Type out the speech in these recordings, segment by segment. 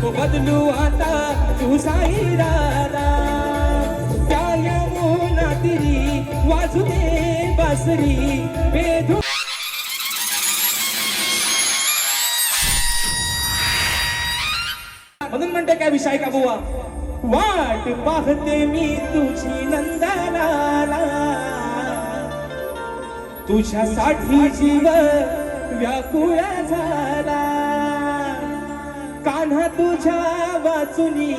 नको बदलू आता तू साई राधा त्या यमुना तिरी वाजू दे बासरी बेधू म्हणून म्हणते काय विषय का बुवा वाट पाहते मी तुझी नंदलाला तुझ्यासाठी जीव व्याकुळ झाला कान्हा तुझ्या वाचुनी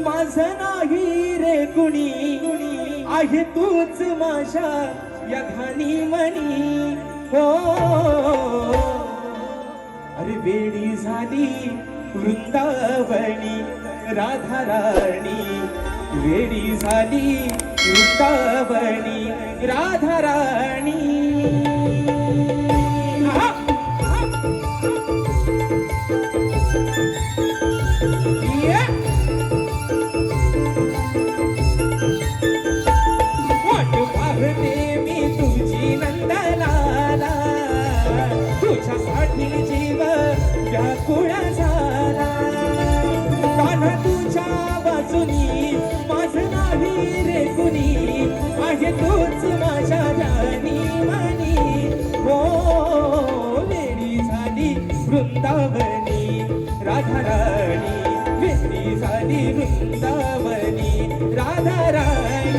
माझं नाही रे कुणी आहे तूच माझ्या या घाणी मनी हो अरे वेडी झाली वृंदावनी राधा राणी वेडी झाली वृंदावनी राधा राणी वाट पाहते मी तुझी नंदलाला तुझ्यासाठी जीव व्याकुळ झाला कान्हा तुझ्या बाजूनी माझं नाही रे कुणी आहे तूच माझ्या राणी मनी हो वेडी झाली वृंदावनी राधा राणी वेडी झाली वृंदावनी राधा राणी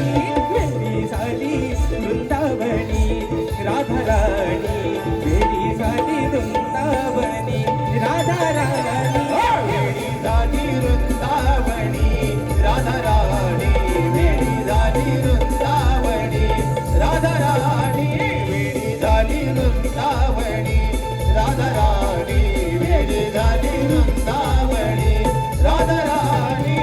वेडी झाली वृंदावनी राधा राणी वेडी झाली वृंदावनी राधा राणी वेडी झाली वृंदावनी राधा राणी वेडी झाली वृंदावनी राधा राणी वेडी झाली वृंदावनी राधा राणी वेडी झाली वृंदावनी राधा राणी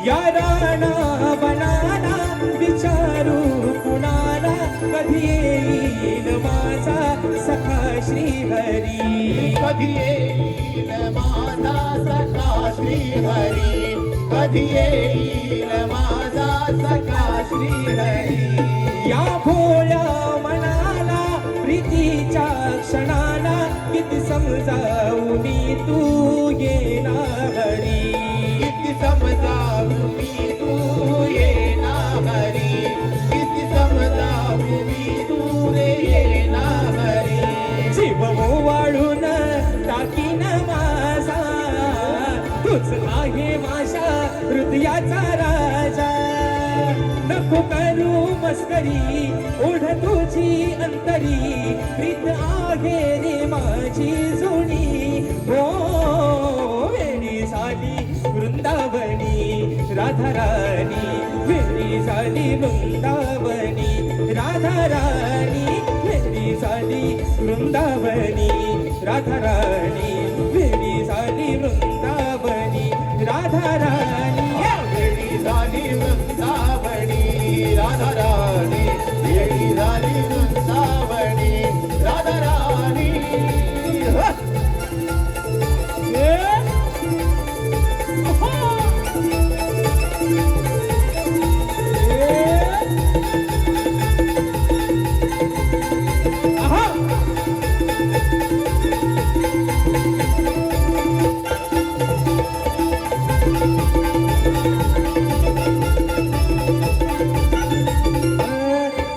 या राणा बनाना विचारू कुणाला कधी येईल माझा सखा श्रीहरी कधी येईल माझा सखा श्रीहरी कधी येईल माझा सखा श्रीहरी या भोळ्या मनाला प्रीतीच्या क्षणाला किती समजावू मी तू येना हरी किती समजावू मी तू येना हरी किती समजावू मी तू रे येना हरी जीव वाळून टाकीन माझा तूच आहे माझ्या हृदयाचा राजा नको करू मस्करी ओढ तुझी अंतरी प्रीत आहे रे माझी जुनी हो वेडी झाली वृंदावनी राधा राणी वेडी झाली वृंदावनी राधा राणी वेडी झाली वृंदावनी राधा राणी वेडी झाली वृंदावनी राधा राणी वेडी झाली वृंदावनी राधा राणी वेडी झाली वृंदावनी राधा राणी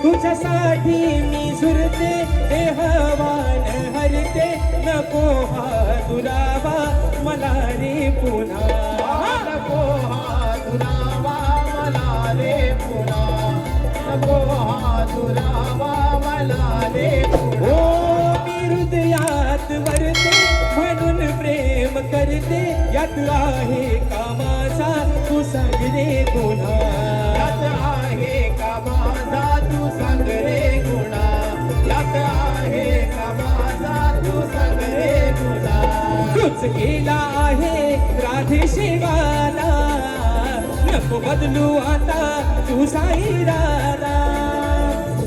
तुझ्यासाठी मी झुरते देहवान हरते नको हा दुरावा मला रे पुन्हा नको हा दुरावा मला रे पुन्हा नको हा दुरावा मला रे हो मी हृदयात वरते म्हणून प्रेम करते यात आहे कामाचा तू सांग रे पुन्हा यात आहे का माझा तू सांग रे गुणा यात आहे का माझा तू सांग रे गुणा तूच केला आहे राधे शिवाला नको बदलू आता तू साई राधा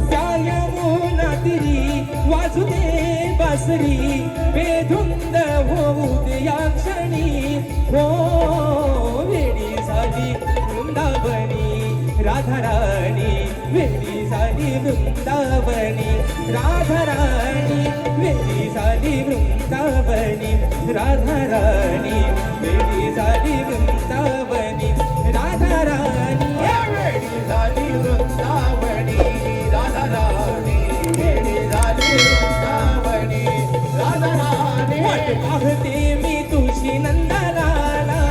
त्या यमुना तिरी वाजू दे बासरी बेधुंद उद्या क्षणी हो वेडी झाली वृंदावनी राधाराणी वेडी झाली वृंदावनी राधाराणी वेडी झाली वृंदावनी राधाराणी वेडी झाली वृंदावनी राधाराणी वेडी झाली वृंदावनी राधाराणी वेडी झाली वृंदावनी राधाराणी वाट पाहते मी तुझी नंदलाला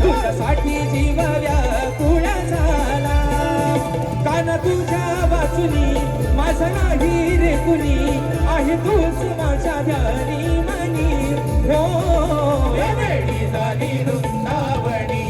तुझ्यासाठी जीव व्याकुळ झाला कान तुझ्या वाचुनी माझा नाही रे कुणी आहे तूच माझ्या ध्यानी मनी हो वेडी झाली वृंदावनी